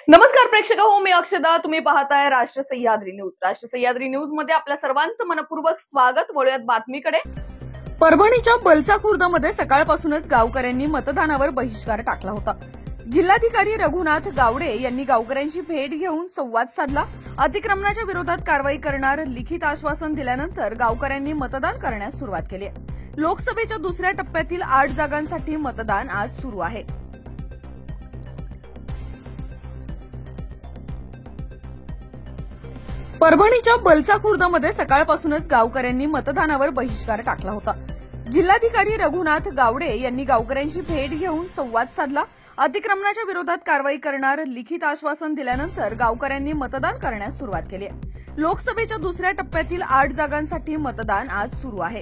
नमस्कार प्रेक्षक हो, मी अक्षदा. तुम्ही पाहताय राष्ट्र सह्याद्री न्यूज. राष्ट्र सह्याद्री न्यूज मध्ये आपल्या सर्वांचं मनपूर्वक स्वागत. वळूयात बातमीकडे. परभणीच्या बलसा खुर्दमध्ये सकाळपासूनच गावकऱ्यांनी मतदानावर बहिष्कार टाकला होता. जिल्हाधिकारी रघुनाथ गावडे यांनी गावकऱ्यांची भेट घेऊन संवाद साधला. अतिक्रमणाच्या विरोधात कारवाई करणार लिखित आश्वासन दिल्यानंतर गावकऱ्यांनी मतदान करण्यास सुरुवात केली. लोकसभेच्या दुसऱ्या टप्प्यातील 8 जागांसाठी मतदान आज सुरू आहे. परभणीच्या बलसा खुर्दमध्ये सकाळपासूनच गावकऱ्यांनी मतदानावर बहिष्कार टाकला होता. जिल्हाधिकारी रघुनाथ गावडे यांनी गावकऱ्यांची भेट घेऊन संवाद साधला. अतिक्रमणाच्या विरोधात कारवाई करणार लिखित आश्वासन दिल्यानंतर गावकऱ्यांनी मतदान करण्यास सुरुवात केली. लोकसभेच्या दुसऱ्या टप्प्यातील 8 जागांसाठी मतदान आज सुरू आहे.